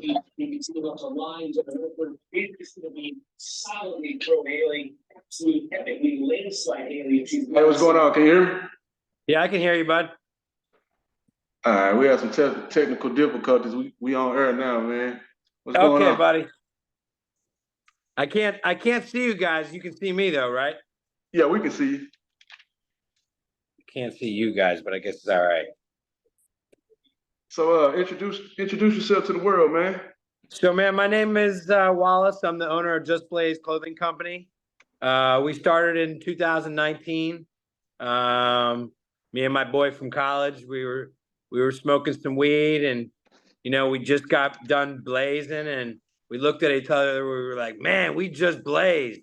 You can see those lines of it's going to be solidly pro-alien, absolutely epically landslide alien. Hey, what's going on? Can you hear me? Yeah, I can hear you, bud. All right, we have some technical difficulties. We on air now, man. What's going on? Okay, buddy. I can't see you guys. You can see me though, right? Yeah, we can see you. Can't see you guys, but I guess it's all right. So introduce yourself to the world, man. So, man, my name is Wallace. I'm the owner of Just Blaze Clothing Company. We started in 2019. Me and my boy from college, we were smoking some weed, and we just got done blazing, and we looked at each other. We were like, man, we just blazed,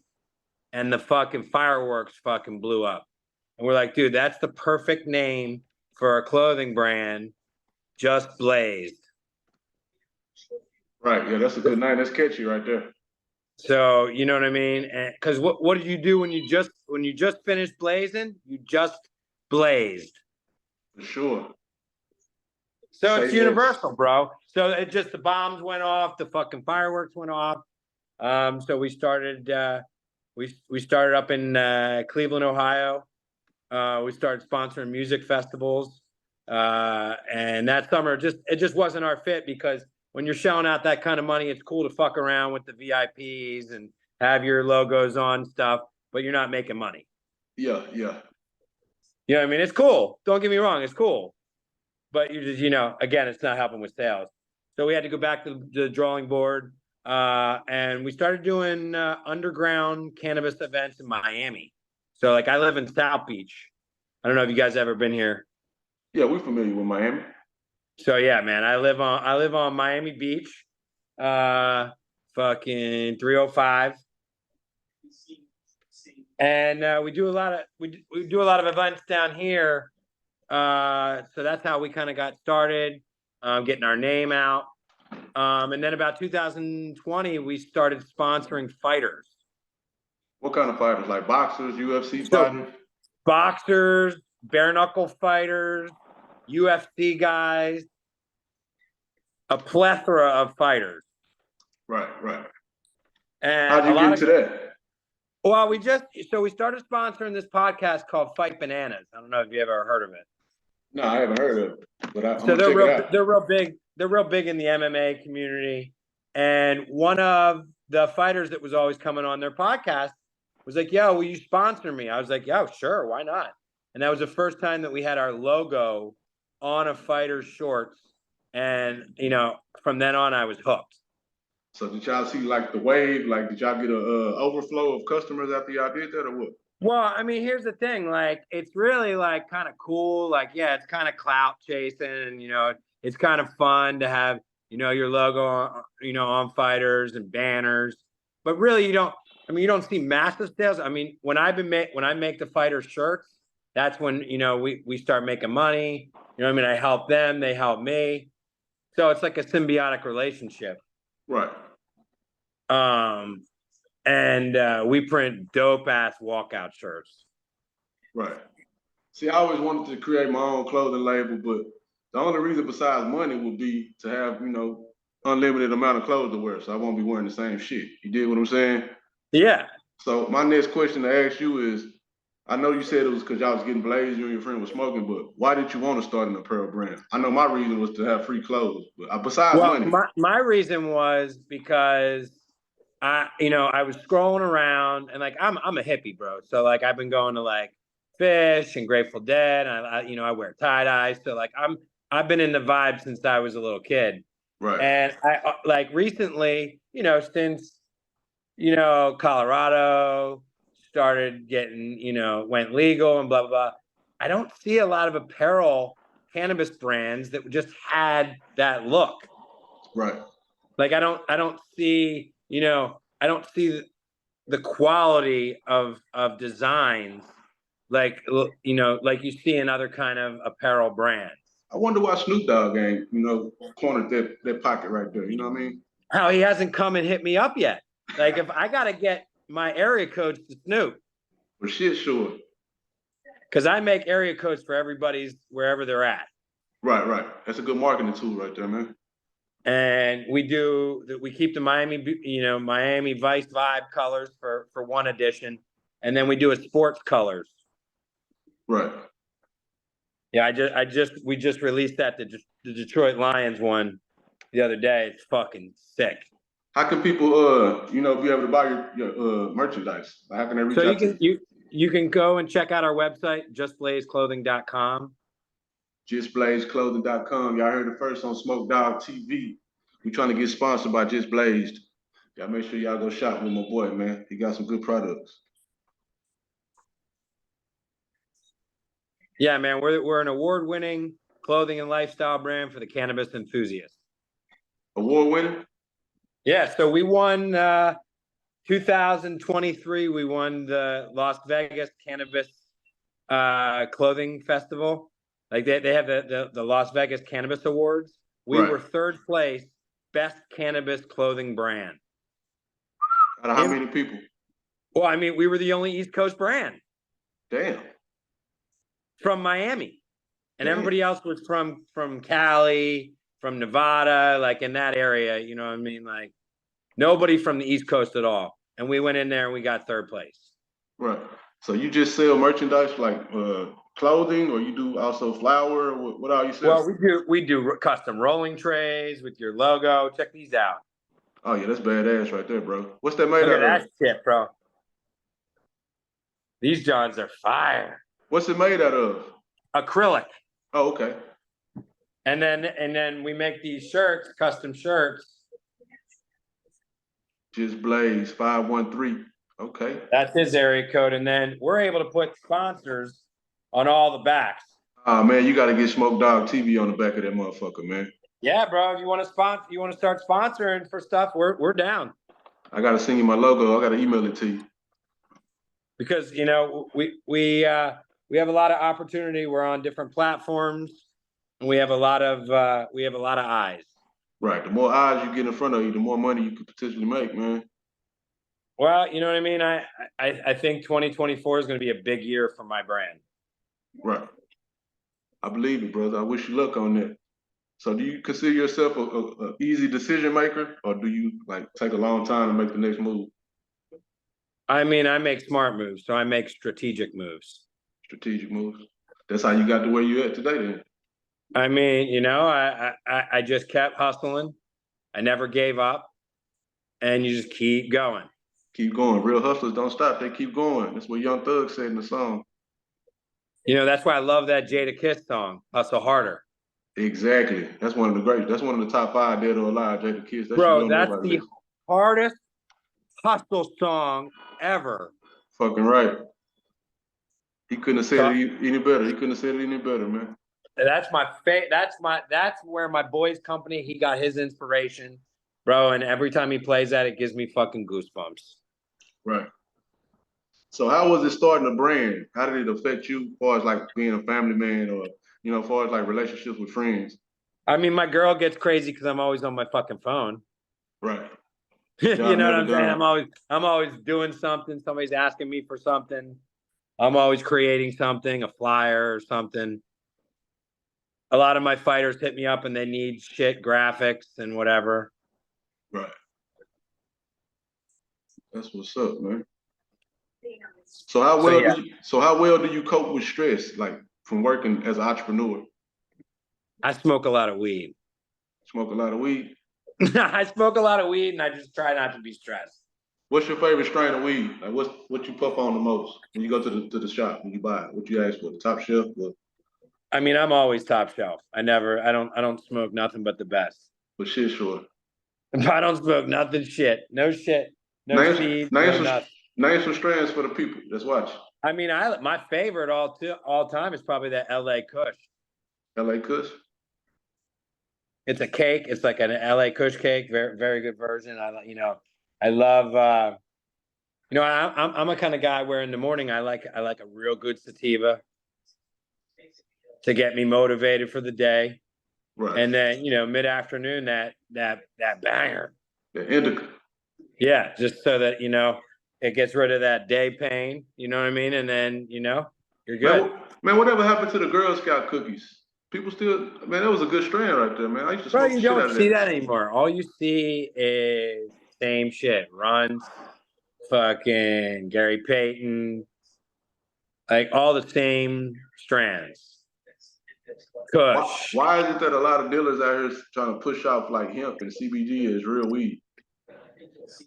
and the fucking fireworks fucking blew up. And we're like, dude, that's the perfect name for a clothing brand, Just Blazed. Right, yeah, that's a good name. That's catchy right there. So you know what I mean? Because what did you do when you just finished blazing? You just blazed. For sure. So it's universal, bro. So it just, the bombs went off, the fucking fireworks went off. So we started we started up in Cleveland, Ohio. We started sponsoring music festivals, and that summer it just wasn't our fit, because when you're shelling out that kind of money, it's cool to fuck around with the VIPs and have your logos on stuff, but you're not making money. Yeah. You know what I mean? It's cool. Don't get me wrong, it's cool. But you just, again, it's not helping with sales. So we had to go back to the drawing board, and we started doing underground cannabis events in Miami. So like, I live in South Beach. I don't know if you guys ever been here. Yeah, we're familiar with Miami. So yeah, man, I live on Miami Beach, fucking 305, and we do a lot of events down here. So that's how we kind of got started, getting our name out. And then about 2020, we started sponsoring fighters. What kind of fighters? Like boxers, UFC fighters? Boxers, bare knuckle fighters, UFC guys, a plethora of fighters. Right. And how'd you get into that? Well, we started sponsoring this podcast called Fight Bananas. I don't know if you ever heard of it. No, I haven't heard of it, but I'm so gonna check it out. They're real big. They're real big in the MMA community. And one of the fighters that was always coming on their podcast was like, yo, will you sponsor me? I was like, yo, sure, why not? And that was the first time that we had our logo on a fighter's shorts. And, from then on, I was hooked. So did y'all see like the wave? Like, did y'all get a overflow of customers after y'all did that, or what? Well, I mean, here's the thing. Like, it's really like kind of cool. Like, yeah, it's kind of clout chasing, and it's kind of fun to have your logo on fighters and banners. But really, you don't see massive sales. I mean, when I make the fighter shirts, that's when we start making money. I mean, I help them, they help me. So it's like a symbiotic relationship. Right. And we print dope ass walkout shirts. Right. See, I always wanted to create my own clothing label, but the only reason besides money would be to have, unlimited amount of clothes to wear. So I won't be wearing the same shit. You dig what I'm saying? Yeah. So my next question to ask you is, I know you said it was because y'all was getting blazed, you and your friend was smoking, but why did you want to start an apparel brand? I know my reason was to have free clothes, but besides money. My reason was because I was scrolling around, and like I'm a hippie, bro. So like I've been going to like Fish and Grateful Dead, and I wear tie-dye. So like I've been in the vibe since I was a little kid. Right. And I like recently, since Colorado started getting, went legal and blah, blah, blah. I don't see a lot of apparel cannabis brands that just had that look. Right. Like I don't see the quality of designs like like you see in other kind of apparel brands. I wonder why Snoop Dogg ain't, cornered that pocket right there. You know what I mean? How he hasn't come and hit me up yet. Like if I gotta get my area codes to Snoop. For shit, sure. Because I make area codes for everybody's wherever they're at. Right. That's a good marketing tool right there, man. And we keep the Miami Vice vibe colors for one edition, and then we do a sports colors. Right. Yeah, we just released the Detroit Lions one the other day. It's fucking sick. How can people be able to buy your merchandise? How can they reach So out to you? you can go and check out our website, justblazeclothing.com. JustBlazeClothing.com. Y'all heard it first on smokedoggtv. We trying to get sponsored by Just Blazed. Y'all make sure y'all go shop with my boy, man. He got some good products. Yeah, man, we're an award-winning clothing and lifestyle brand for the cannabis enthusiast. Award winning? Yeah, so we won 2023. We won the Las Vegas Cannabis Clothing Festival. Like they have the Las Vegas Cannabis Awards. We were third place, best cannabis clothing brand. Out of how many people? Well, I mean, we were the only East Coast brand. Damn. From Miami. And everybody else was from Cali, from Nevada, like in that area, you know what I mean? Like nobody from the East Coast at all. And we went in there and we got third place. Right. So you just sell merchandise like clothing, or you do also flour? Or what all you sell? Well, we do custom rolling trays with your logo. Check these out. Oh yeah, that's badass right there, bro. What's that made out of? Look at that shit, bro. These Johns are fire. What's it made out of? Acrylic. Oh, okay. And then we make these shirts, custom shirts. Just Blaze 513. Okay. That's his area code. And then we're able to put sponsors on all the backs. Oh man, you gotta get Smoke Dogg TV on the back of that motherfucker, man. Yeah, bro. If you want to start sponsoring for stuff, we're down. I gotta send you my logo. I gotta email it to you. Because we have a lot of opportunity. We're on different platforms, and we have a lot of eyes. Right. The more eyes you get in front of you, the more money you could potentially make, man. Well, you know what I mean? I think 2024 is going to be a big year for my brand. Right. I believe it, brother. I wish you luck on that. So do you consider yourself a easy decision maker, or do you like take a long time to make the next move? I mean, I make smart moves, so I make strategic moves. Strategic moves. That's how you got to where you at today, then. I mean, I just kept hustling. I never gave up, and you just keep going. Keep going. Real hustlers don't stop. They keep going. That's what Young Thug said in the song. That's why I love that Jada Kiss song, Hustle Harder. Exactly. That's one of the great. That's one of the top 5 dead or alive, Jada Kiss. Bro, that's the hardest hustle song ever. Fucking right. He couldn't have said it any better. He couldn't have said it any better, man. That's where my boy's company, he got his inspiration, bro. And every time he plays that, it gives me fucking goosebumps. Right. So how was it starting a brand? How did it affect you as far as like being a family man, or as far as like relationships with friends? I mean, my girl gets crazy because I'm always on my fucking phone. Right. You know what I'm saying? I'm always doing something. Somebody's asking me for something. I'm always creating something, a flyer or something. A lot of my fighters hit me up and they need shit graphics and whatever. Right. That's what's up, man. So how well do you cope with stress, like from working as an entrepreneur? I smoke a lot of weed. Smoke a lot of weed? I smoke a lot of weed and I just try not to be stressed. What's your favorite strain of weed? Like what you puff on the most when you go to the shop, when you buy it? What you ask for? The top shelf? I mean, I'm always top shelf. I don't smoke nothing but the best. But shit, sure. I don't smoke nothing shit. No shit. No seed. Name some strands for the people that's watching. I mean, my favorite all time is probably that LA Kush. LA Kush? It's a cake. It's like an LA Kush cake. Very, very good version. I love I'm a kind of guy where in the morning I like a real good sativa to get me motivated for the day. Right. And then, mid-afternoon that banger. The indica. Yeah, just so that it gets rid of that day pain, you know what I mean? And then, you're good. Man, whatever happened to the Girl Scout cookies? People still, man, that was a good strand right there, man. I used to Bro, smoke the you shit out don't of see that. that anymore. All you see is same shit. Runs, fucking Gary Payton, like all the same strands. Kush. Why is it that a lot of dealers out here trying to push off like hemp and CBD as real weed?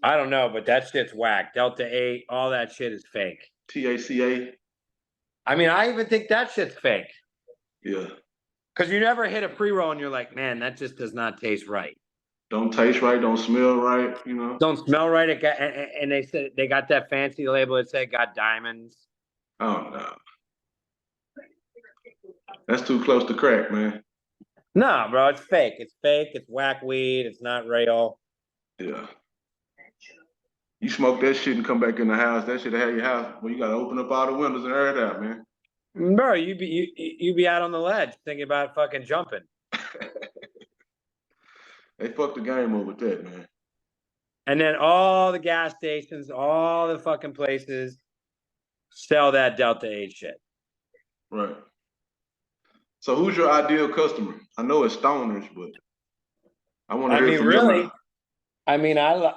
I don't know, but that shit's whack. Delta 8, all that shit is fake. THCA? I mean, I even think that shit's fake. Yeah. Because you never hit a pre-roll and you're like, man, that just does not taste right. Don't taste right, don't smell right, you know? Don't smell right. And they said they got that fancy label that said got diamonds. Oh, no. That's too close to crack, man. No, bro, it's fake. It's fake. It's whack weed. It's not real. Yeah. You smoke that shit and come back in the house, that shit have your house. Well, you gotta open up all the windows and air it out, man. Bro, you be out on the ledge thinking about fucking jumping. They fucked the game up with that, man. And then all the gas stations, all the fucking places sell that Delta 8 shit. Right. So who's your ideal customer? I know it's stoners, but I want to hear from Really, you. I mean, I love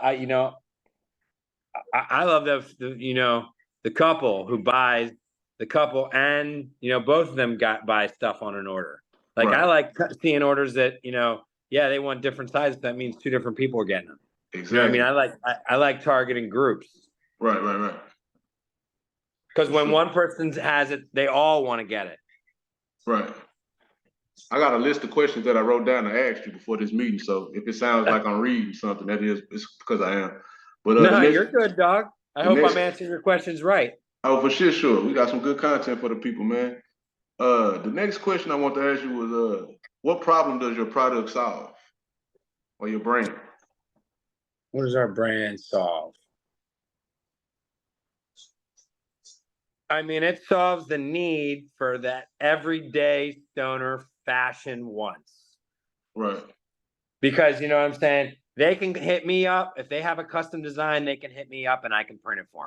the couple who buys the couple and, both of them buy stuff on an order. Like, Right. I like seeing orders that, yeah, they want different sizes. That means two different people are getting them. Exactly. You know what I mean? I like targeting groups. Right. Because when one person has it, they all want to get it. Right. I got a list of questions that I wrote down to ask you before this meeting. So if it sounds like I'm reading something, it's because I am. But no, you're good, dog. I hope I'm answering your questions right. Oh, for sure. We got some good content for the people, man. The next question I want to ask you was, what problem does your product solve, or your brand? What does our brand solve? I mean, it solves the need for that everyday stoner fashion wants. Right. Because, you know what I'm saying? They can hit me up. If they have a custom design, they can hit me up and I can print it for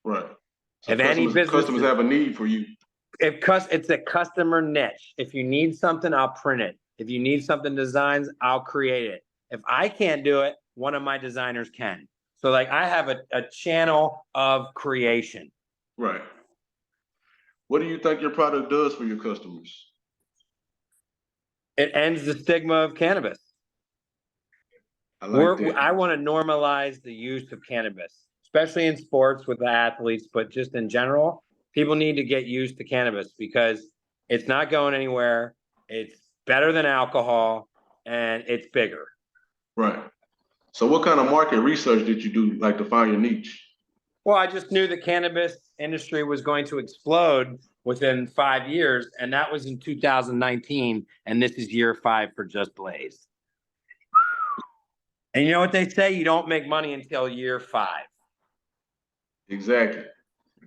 them. Right. So If customers have a need for you. It's a customer niche. If you need something, I'll print it. If you need something designs, I'll create it. If I can't do it, one of my designers can. So like I have a channel of creation. Right. What do you think your product does for your customers? It ends the stigma of cannabis. I like that. I want to normalize the use of cannabis, especially in sports with the athletes, but just in general, people need to get used to cannabis because it's not going anywhere. It's better than alcohol and it's bigger. Right. So what kind of market research did you do, like to find your niche? Well, I just knew the cannabis industry was going to explode within 5 years, and that was in 2019, and this is year 5 for Just Blaze. And you know what they say? You don't make money until year 5. Exactly.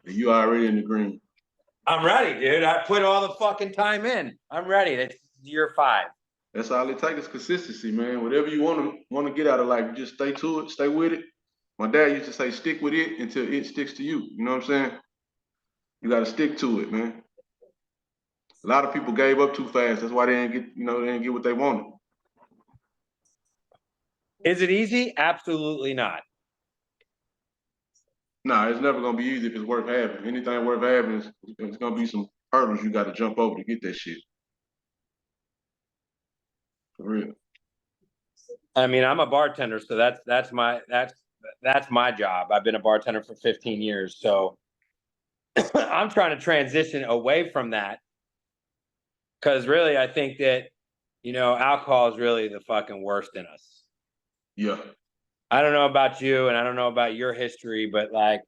You already in the green. I'm ready, dude. I put all the fucking time in. I'm ready. That's year 5. That's all it takes is consistency, man. Whatever you want to get out of life, you just stay to it, stay with it. My dad used to say, stick with it until it sticks to you. You know what I'm saying? You got to stick to it, man. A lot of people gave up too fast. That's why they didn't get what they wanted. Is it easy? Absolutely not. Nah, it's never gonna be easy if it's worth having. Anything worth having, it's gonna be some hurdles you got to jump over to get that shit. For real. I mean, I'm a bartender, so that's my job. I've been a bartender for 15 years, so I'm trying to transition away from that because really, I think that alcohol is really the fucking worst in us. Yeah. I don't know about you, and I don't know about your history, but like,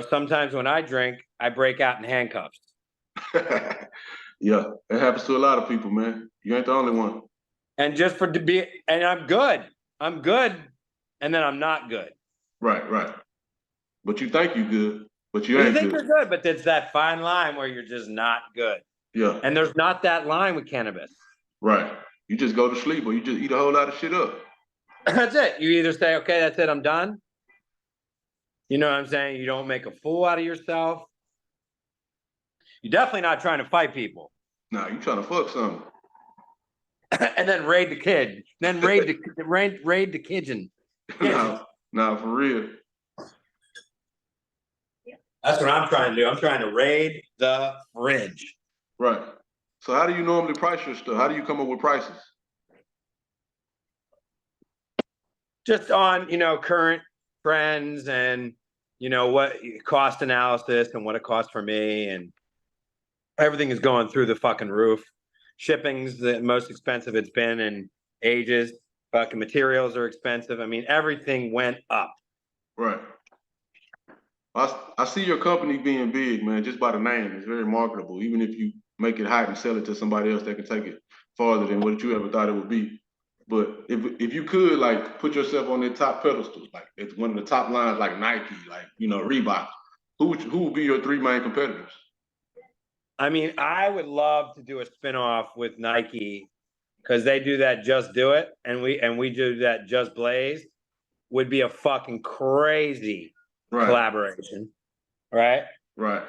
sometimes when I drink, I break out in handcuffs. Yeah, it happens to a lot of people, man. You ain't the only one. And and I'm good, and then I'm not good. Right. But you think you good, but you ain't good. You think you're good, but it's that fine line where you're just not good. Yeah. And there's not that line with cannabis. Right. You just go to sleep or you just eat a whole lot of shit up. That's it. You either say, okay, that's it, I'm done. You know what I'm saying? You don't make a fool out of yourself. You're definitely not trying to fight people. Nah, you trying to fuck something. And then raid the kid. Then raid the kitchen. Nah, for real. That's what I'm trying to do. I'm trying to raid the fridge. Right. So how do you normally price your stuff? How do you come up with prices? Just on, current trends and, what cost analysis and what it costs for me, and everything is going through the fucking roof. Shipping's the most expensive it's been in ages. Fucking materials are expensive. I mean, everything went up. Right. I see your company being big, man, just by the name. It's very marketable. Even if you make it hot and sell it to somebody else that can take it farther than what you ever thought it would be. But if you could like put yourself on that top pedestal, like it's one of the top lines, like Nike, like Reebok, who would be your three main competitors? I mean, I would love to do a spinoff with Nike because they do that Just Do It, and we do that Just Blaze. Would be a fucking crazy collaboration, right? Right.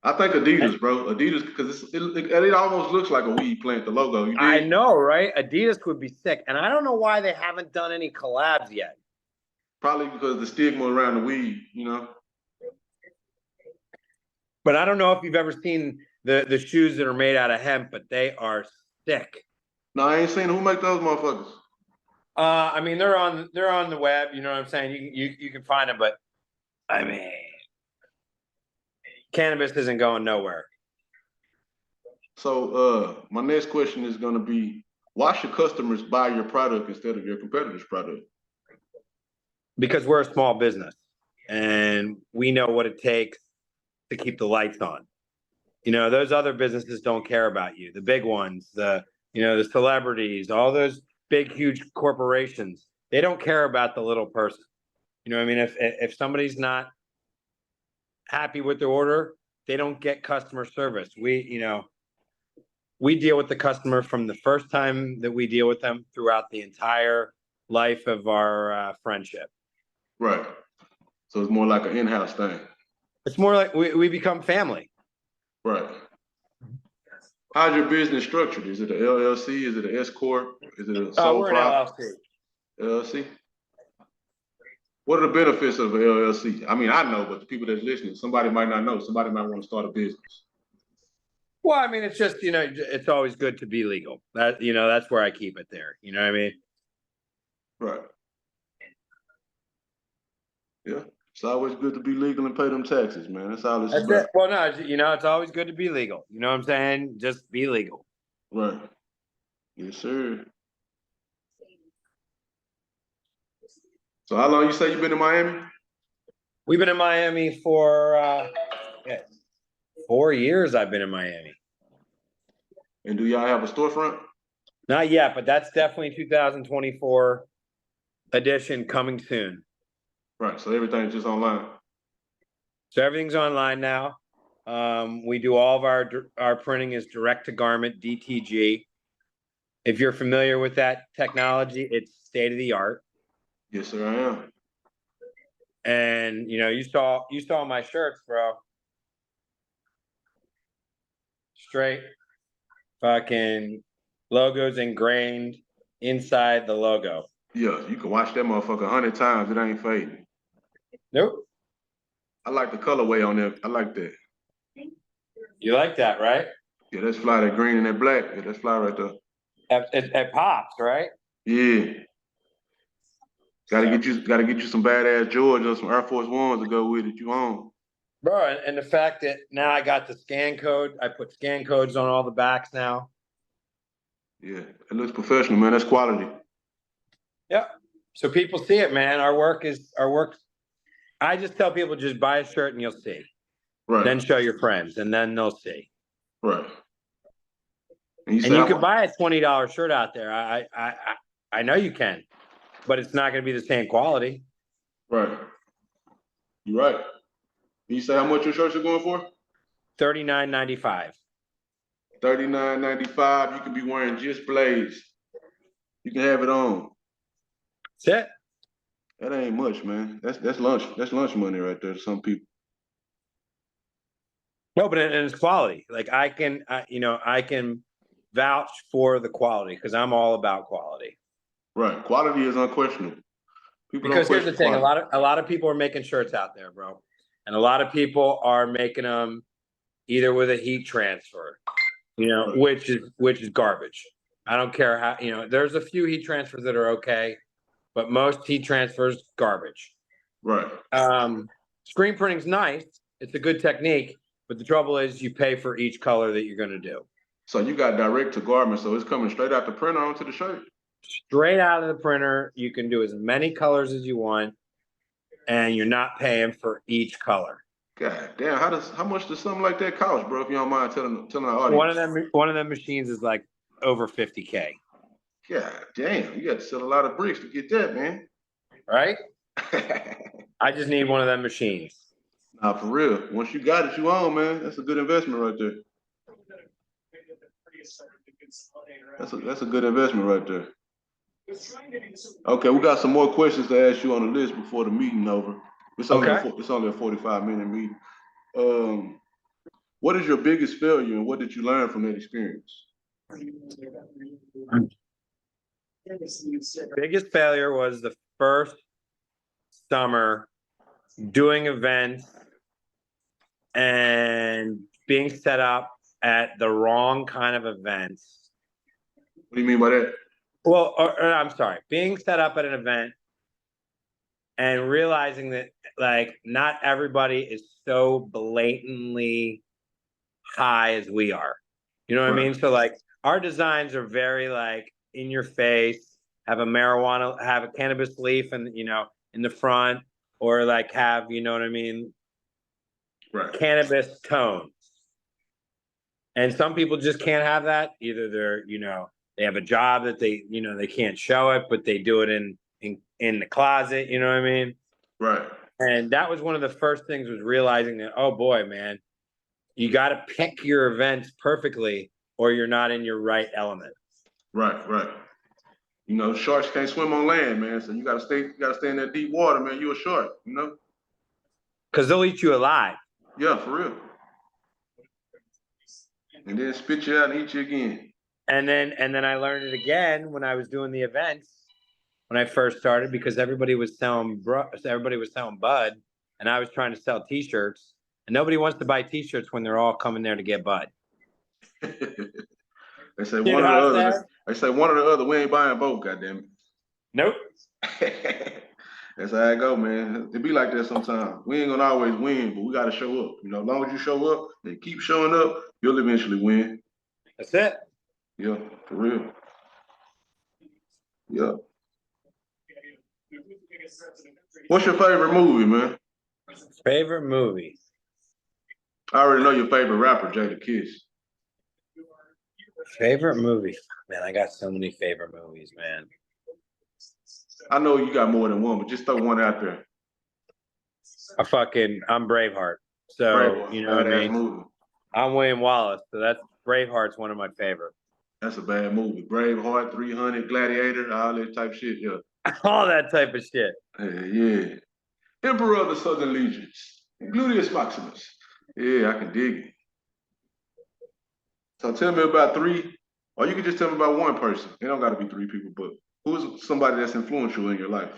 I think Adidas, bro. Adidas, because it almost looks like a weed plant, the logo. I know, right? Adidas would be sick. And I don't know why they haven't done any collabs yet. Probably because the stigma around the weed, But I don't know if you've ever seen the shoes that are made out of hemp, but they are sick. No, I ain't seen who make those motherfuckers. I mean, they're on the web, you know what I'm saying? You can find them, but I mean, cannabis isn't going nowhere. So my next question is gonna be, why should customers buy your product instead of your competitor's product? Because we're a small business and we know what it takes to keep the lights on. Those other businesses don't care about you. The big ones, the celebrities, all those big, huge corporations, they don't care about the little person. You know what I mean? If somebody's not happy with the order, they don't get customer service. We deal with the customer from the first time that we deal with them throughout the entire life of our friendship. Right. So it's more like an in-house thing. It's more like we become family. Right. How's your business structured? Is it an LLC? Is it an S corp? Is it a sole we're an LLC. LLC. What are the benefits of an LLC? I mean, I know, but the people that's listening, somebody might not know. Somebody might want to start a business. Well, I mean, it's just it's always good to be legal. That's where I keep it there. You know what I mean? Right. Yeah. It's always good to be legal and pay them taxes, man. That's all it's about. It. Well, no, it's always good to be legal. You know what I'm saying? Just be legal. Right. Yes, sir. So how long you say you've been in Miami? We've been in Miami for 4 years. I've been in Miami. And do y'all have a storefront? Not yet, but that's definitely 2024 edition coming soon. Right. So everything's just online. So everything's online now. We do all of our printing is direct to garment, DTG. If you're familiar with that technology, it's state of the art. Yes, sir, I am. And you saw my shirts, bro. Straight fucking logos ingrained inside the logo. Yeah, you can watch that motherfucker 100 times. It ain't fading. Nope. I like the colorway on there. I like that. You like that, right? Yeah, that's fly. That green and that black. Yeah, that's fly right there. It pops, right? Yeah. Gotta get you some badass Georgia or some Air Force Ones to go with it. You own. Bro, and the fact that now I got the scan code, I put scan codes on all the backs now. Yeah, it looks professional, man. That's quality. Yep. So people see it, man. Our work. I just tell people just buy a shirt and you'll see. Right. Then show your friends, and then they'll see. Right. And you can buy a $20 shirt out there. I know you can, but it's not going to be the same quality. Right. You're right. Can you say how much your shirts are going for? $39.95. $39.95. You can be wearing Just Blaze. You can have it on. That's it. That ain't much, man. That's lunch. That's lunch money right there to some people. No, but it's quality. Like I can vouch for the quality because I'm all about quality. Right. Quality is unquestionable. People don't Because here's the question thing, quality. a lot of people are making shirts out there, bro. And a lot of people are making them either with a heat transfer, Right. which is garbage. I don't care how, there's a few heat transfers that are okay, but most heat transfers garbage. Right. Screen printing's nice. It's a good technique, but the trouble is you pay for each color that you're going to do. So you got direct to garment, so it's coming straight out the printer onto the shirt. Straight out of the printer, you can do as many colors as you want, and you're not paying for each color. God damn, how much does something like that cost, bro? If you don't mind telling the audience. One of them machines is like over 50K. God damn, you got to sell a lot of bricks to get that, man. Right? I just need one of them machines. Nah, for real. Once you got it, you own, man. That's a good investment right there. That's a good investment right there. Okay, we got some more questions to ask you on the list before the meeting over. It's only a 45-minute meeting. What is your biggest failure and what did you learn from that experience? Biggest failure was the first summer doing events and being set up at the wrong kind of events. What do you mean by that? Well, I'm sorry, being set up at an event and realizing that like not everybody is so blatantly high as we are. You know what I mean? So like our designs are very like in your face, have a cannabis leaf and in the front, or like have, you know what I mean? Right. Cannabis tones. And some people just can't have that. Either they're, they have a job that they can't show it, but they do it in the closet, you know what I mean? Right. And that was one of the first things, was realizing that, oh boy, man, you got to pick your events perfectly or you're not in your right element. Right, right. Sharks can't swim on land, man. So you gotta stay in that deep water, man. You a shark, Because they'll eat you alive. Yeah, for real. And then spit you out and eat you again. And then I learned it again when I was doing the events when I first started, because everybody was selling bud, and I was trying to sell T-shirts, and nobody wants to buy T-shirts when they're all coming there to get bud. They say one or the other. They say one or the other. We ain't buying both. Goddamn it. Nope. That's how I go, man. It be like that sometimes. We ain't gonna always win, but we gotta show up. As long as you show up and keep showing up, you'll eventually win. That's it. Yeah, for real. Yeah. What's your favorite movie, man? Favorite movie? I already know your favorite rapper, Jada Kiss. Favorite movie? Man, I got so many favorite movies, man. I know you got more than one, but just throw one out there. I'm Braveheart. So, Braveheart. You know what I mean? Movie. I'm William Wallace, so that's Braveheart's one of my favorite. That's a bad movie. Braveheart, 300, Gladiator, all that type of shit, yeah. All that type of shit. Yeah. Emperor of the Southern Legions, Gluteus Maximus. Yeah, I can dig it. So tell me about three, or you can just tell me about one person. It don't got to be three people, but who's somebody that's influential in your life?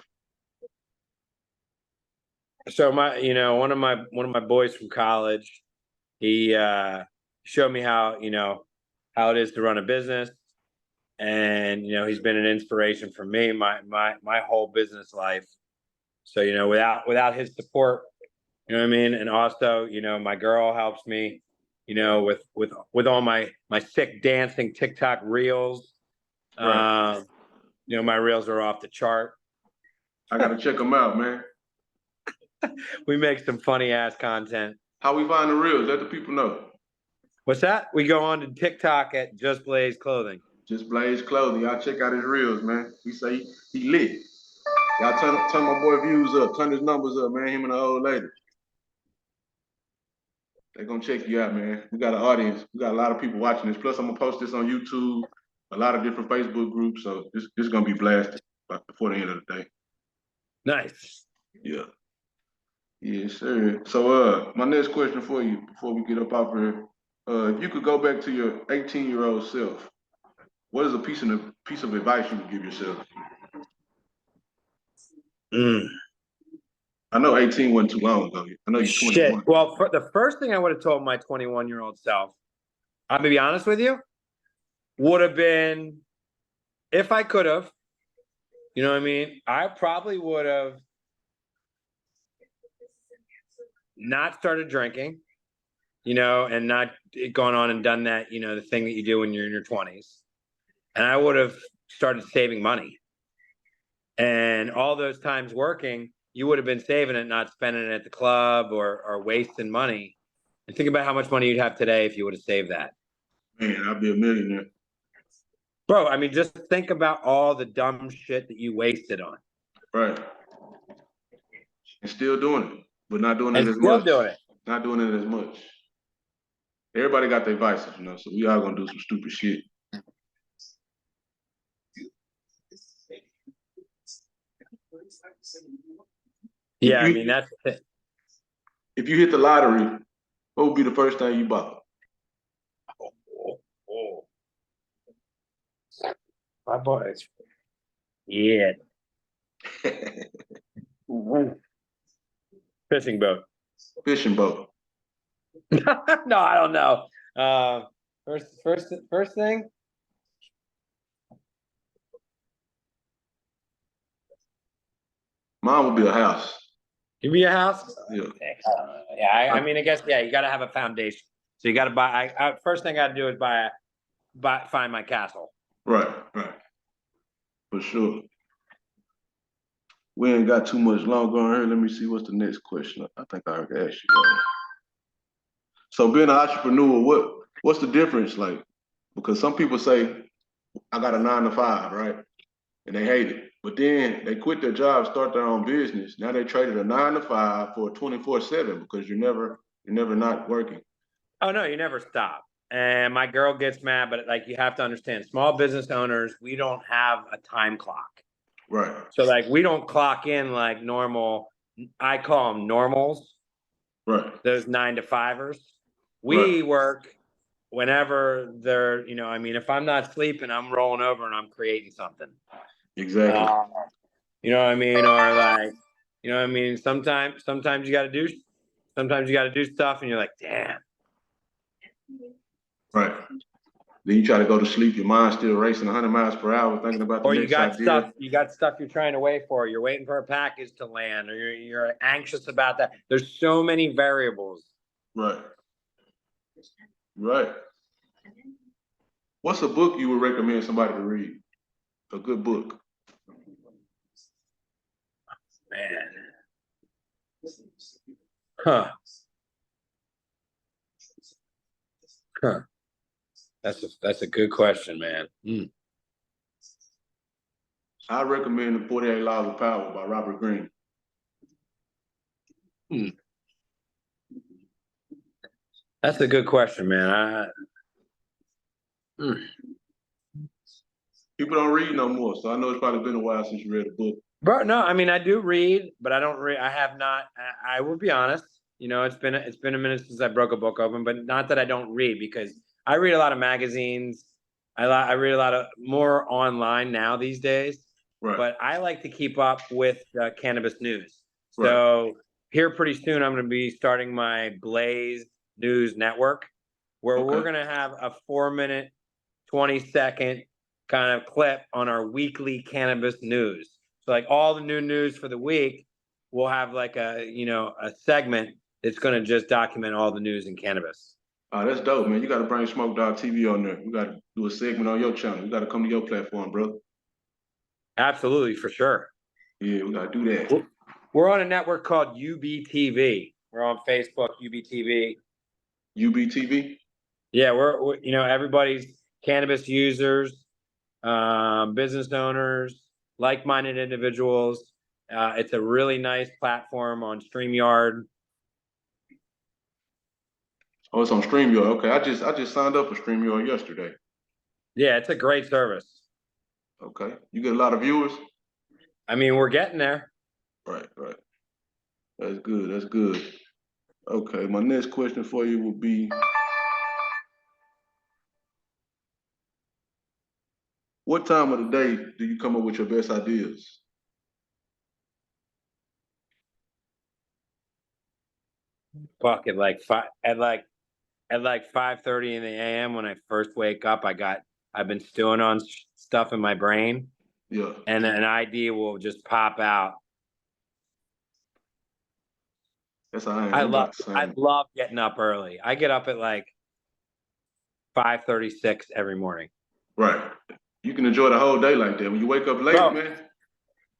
So one of my boys from college, he showed me how it is to run a business, and he's been an inspiration for me my whole business life. So without his support, you know what I mean, and also my girl helps me, with all my sick dancing TikTok reels. Right. My reels are off the chart. I gotta check them out, man. We make some funny ass content. How we find the reels? Let the people know. What's that? We go on to TikTok at Just Blaze Clothing. Just Blaze Clothing. Y'all check out his reels, man. He say he lit. Y'all turn my boy views up, turn his numbers up, man. Him and the old lady. They're gonna check you out, man. We got an audience. We got a lot of people watching this. Plus, I'm gonna post this on YouTube, a lot of different Facebook groups. So this is gonna be blasted before the end of the day. Nice. Yeah. Yes, sir. So, my next question for you before we get up out here, if you could go back to your 18-year-old self, what is a piece of advice you would give yourself? Mm. I know 18 wasn't too long ago. I know you're Shit. 21. Well, for the first thing I would have told my 21-year-old self, I'm gonna be honest with you, would have been if I could have, you know what I mean? I probably would have not started drinking, and not gone on and done that, the thing that you do when you're in your 20s. And I would have started saving money. And all those times working, you would have been saving it, not spending it at the club or wasting money. And think about how much money you'd have today if you would have saved that. Man, I'd be a millionaire. Bro, I mean, just think about all the dumb shit that you wasted on. Right. And still doing it, but not doing it And as still much. doing it. Not doing it as much. Everybody got their vices, so we all gonna do some stupid shit. Yeah, I mean, that's it. If you hit the lottery, what would be the first thing you bought? My boys. Yeah. Fishing boat. Fishing boat. No, I don't know. First thing. Mine would be a house. Give me a house. Yeah. Yeah. I mean, I guess you got to have a foundation. So you got to buy. First thing I got to do is find my castle. Right. For sure. We ain't got too much longer on here. Let me see what's the next question. I think I already asked you that. So being an entrepreneur, what's the difference like? Because some people say, I got a 9 to 5, right? And they hate it. But then they quit their job, start their own business. Now they traded a 9 to 5 for a 24/7 because you're never not working. Oh no, you never stop. And my girl gets mad, but like you have to understand, small business owners, we don't have a time clock. Right. So like we don't clock in like normal. I call them normals. Right. Those 9 to 5ers. We work whenever they're, I mean, if I'm not sleeping, I'm rolling over and I'm creating something. Exactly. You know what I mean? Or like, you know what I mean? Sometimes you got to do stuff and you're like, damn. Right. Then you try to go to sleep, your mind's still racing 100 miles per hour, thinking about the next idea. You got stuff you're trying to wait for. You're waiting for a package to land, or you're anxious about that. There's so many variables. Right. What's a book you would recommend somebody to read? A good book. Man. Huh. That's a good question, man. I recommend The 48 Laws of Power by Robert Greene. That's a good question, man. People don't read no more, so I know it's probably been a while since you read a book. Bro, no, I mean I do read, but I don't read. I have not. I will be honest. It's been a minute since I broke a book open, but not that I don't read, because I read a lot of magazines. I read a lot of more online now these days. Right. But I like to keep up with cannabis news. So here pretty soon I'm going to be starting my Blaze News Network, where we're going to have a 4-minute, 20-second kind of clip on our weekly cannabis news. So like all the new news for the week, we'll have like a segment that's going to just document all the news in cannabis. Oh, that's dope, man. You got to bring smokedoggtv on there. We got to do a segment on your channel. We got to come to your platform, bro. Absolutely, for sure. Yeah, we got to do that. We're on a network called UBTV. We're on Facebook, UBTV. UBTV? Yeah, we're everybody's cannabis users, business owners, like-minded individuals. It's a really nice platform on StreamYard. Oh, it's on StreamYard. Okay, I just signed up for StreamYard yesterday. Yeah, it's a great service. Okay, you get a lot of viewers? I mean, we're getting there. Right. That's good. That's good. Okay, my next question for you would be, what time of the day do you come up with your best ideas? Fuck at like 5:30 in the AM when I first wake up. I've been stewing on stuff in my brain, Yeah, and an idea will just pop out. that's how I am. I I'm love about the I same. love getting up early. I get up at like 5:36 every morning. Right. You can enjoy the whole day like that. When you wake up late, Bro, man,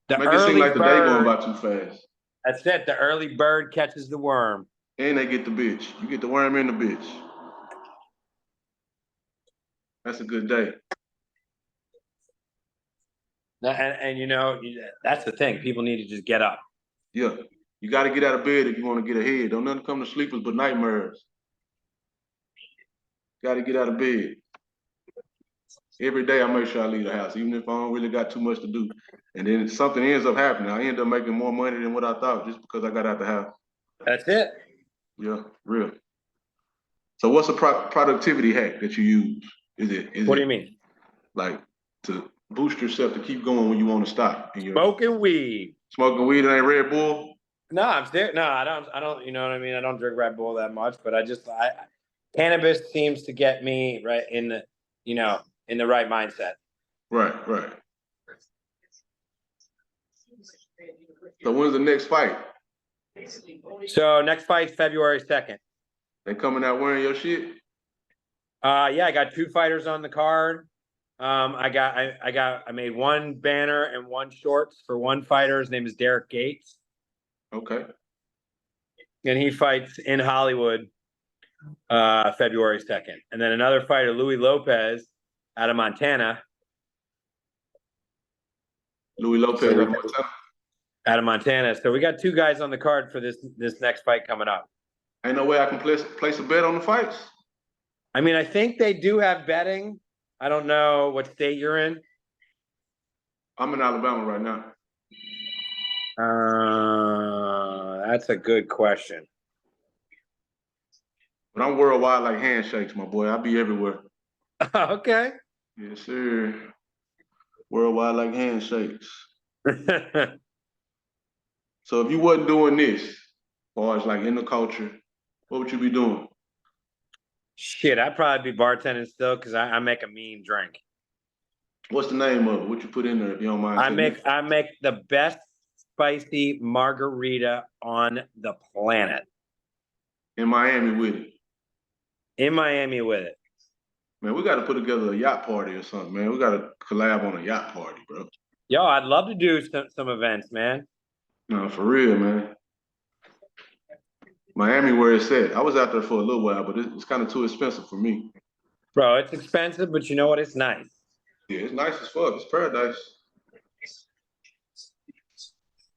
the make it seem early like the day going bird, by too fast. that's it. The early bird catches the worm. And they get the bitch. You get the worm in the bitch. That's a good day. And you know, that's the thing. People need to just get up. Yeah. You got to get out of bed if you want to get ahead. Don't nothing come to sleepers but nightmares. Got to get out of bed. Every day I make sure I leave the house, even if I don't really got too much to do. And then something ends up happening. I end up making more money than what I thought just because I got out the house. That's it. Yeah, real. So what's a productivity hack that you use? What do you mean? Like to boost yourself to keep going when you want to stop? Smoking weed. Smoking weed ain't Red Bull? No, I'm serious. No, I don't. You know what I mean? I don't drink Red Bull that much, but cannabis seems to get me right in the, in the right mindset. Right, right. So when's the next fight? So next fight's February 2nd. They coming out wearing your shit? Yeah, I got 2 fighters on the card. I made 1 banner and 1 shorts for 1 fighter. His name is Derek Gates. Okay. And he fights in Hollywood February 2nd. And then another fighter, Louis Lopez, out of Montana. Louis Lopez out of Montana. Out of Montana. So we got 2 guys on the card for this next fight coming up. Ain't no way I can place a bet on the fights? I mean, I think they do have betting. I don't know what state you're in. I'm in Alabama right now. That's a good question. But I'm worldwide like handshakes, my boy. I'll be everywhere. Okay. Yes, sir. Worldwide like handshakes. So if you wasn't doing this, as far as like in the culture, what would you be doing? Shit, I'd probably be bartending still because I make a mean drink. What's the name of it? What you put in there if you don't mind? I make the best spicy margarita on the planet. In Miami with it. In Miami with it. Man, we got to put together a yacht party or something, man. We got to collab on a yacht party, bro. Yo, I'd love to do some events, man. No, for real, man. Miami, where it's at. I was out there for a little while, but it's kind of too expensive for me. Bro, it's expensive, but you know what? It's nice. Yeah, it's nice as fuck. It's paradise.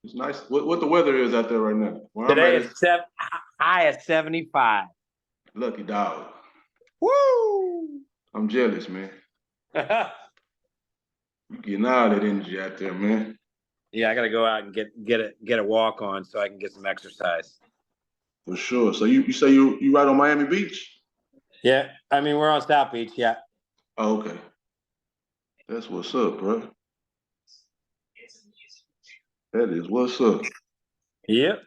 It's nice. What the weather is out there right now? Where Today I'm at, is high at 75. lucky dog. Woo! I'm jealous, man. You getting all that energy out there, man. Yeah, I gotta go out and get a walk on so I can get some exercise. For sure. So you say you right on Miami Beach? Yeah, I mean we're on South Beach, yeah. Oh, okay. That's what's up, bro. That is what's up. Yep.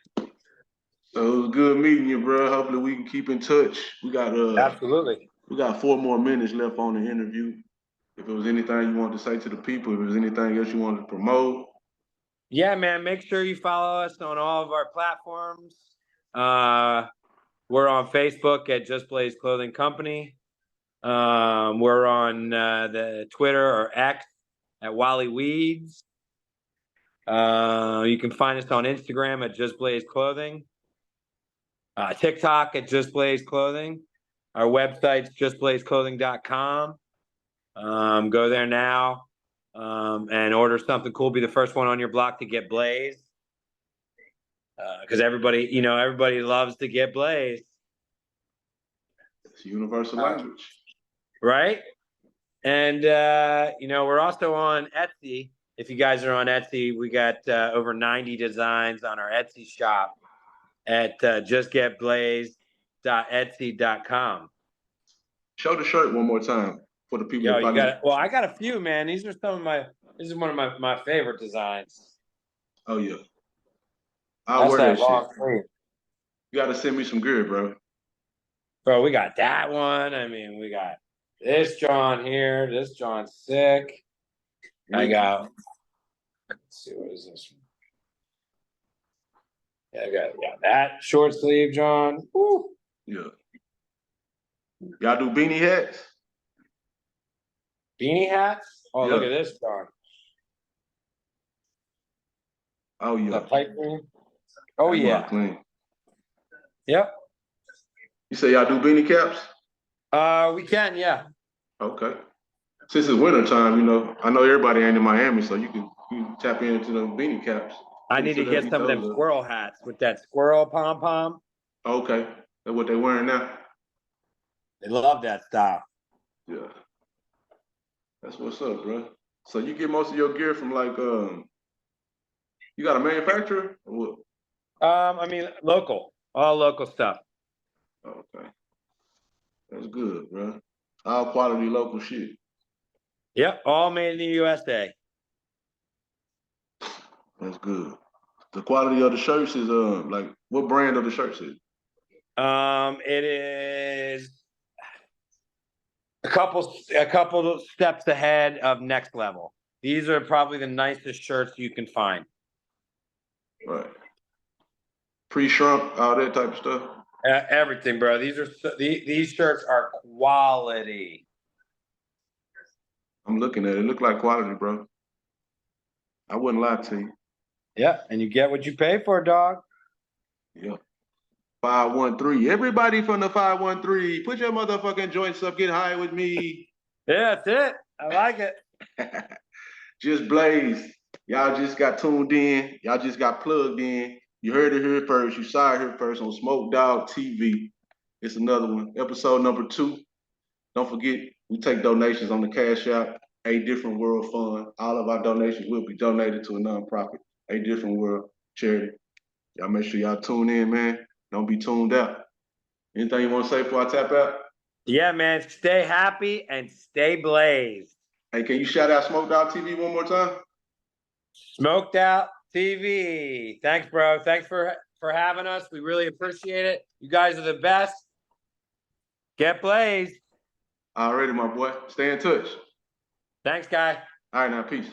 So it was good meeting you, bro. Hopefully we can keep in touch. Absolutely. We got 4 more minutes left on the interview. If there was anything you wanted to say to the people, if there was anything else you wanted to promote. Yeah, man. Make sure you follow us on all of our platforms. We're on Facebook at Just Blaze Clothing Company. We're on the Twitter or X at Wally Weeds. You can find us on Instagram at Just Blaze Clothing. TikTok at Just Blaze Clothing. Our website's justblazeclothing.com. Go there now and order something cool. Be the first one on your block to get blazed. Because everybody loves to get blazed. It's universal language. Right? And, we're also on Etsy. If you guys are on Etsy, we got over 90 designs on our Etsy shop. at justgetblazed.etsy.com. Show the shirt one more time for the people Yo, that you probably. got it. Well, I got a few, man. These are some of my. This is one of my favorite designs. Oh yeah, I'll That's wear that that shit. long sleeve. You gotta send me some gear, bro. Bro, we got that one. I mean, we got this John here. This John's sick. I got. Let's see, what is this one? Yeah, I got that short sleeve, John. Woo. Yeah. Y'all do beanie hats? Beanie hats. Oh, look Yeah. at this, John. Oh yeah. The pipe green. Oh That yeah. mug clean. Yep. You say y'all do beanie caps? We can, yeah. Okay. Since it's winter time, you know, I know everybody ain't in Miami, so you can tap into the beanie caps. I need to get some of them squirrel hats with that squirrel pom pom. Okay. That's what they wearing now. They love that style. Yeah. That's what's up, bro. So you get most of your gear from like you got a manufacturer or what? I mean, local, all local stuff. Okay. That's good, bro. All quality local shit. Yep, all made in the USA. That's good. The quality of the shirts is like what brand of the shirts is? It is a couple steps ahead of Next Level. These are probably the nicest shirts you can find. Right. Pre-shrunk, all that type of stuff. Everything, bro. These shirts are quality. I'm looking at it. It look like quality, bro. I wouldn't lie to you. Yeah, and you get what you pay for, dog. Yeah. 513. Everybody from the 513, put your motherfucking joints up, get high with me. Yeah, that's it. I like it. Just Blaze. Y'all just got tuned in. Y'all just got plugged in. You heard it here first. You saw it here first on Smoke Dogg TV. It's another one. Episode number 2. Don't forget, we take donations on the Cash App, A Different World Fund. All of our donations will be donated to a nonprofit, A Different World charity. Y'all make sure y'all tune in, man. Don't be tuned out. Anything you want to say before I tap out? Yeah, man. Stay happy and stay blazed. Hey, can you shout out Smoke Dogg TV one more time? Smoked Out TV. Thanks, bro. Thanks for having us. We really appreciate it. You guys are the best. Get blazed. Already, my boy. Stay in touch. Thanks, guy. All right, now, peace.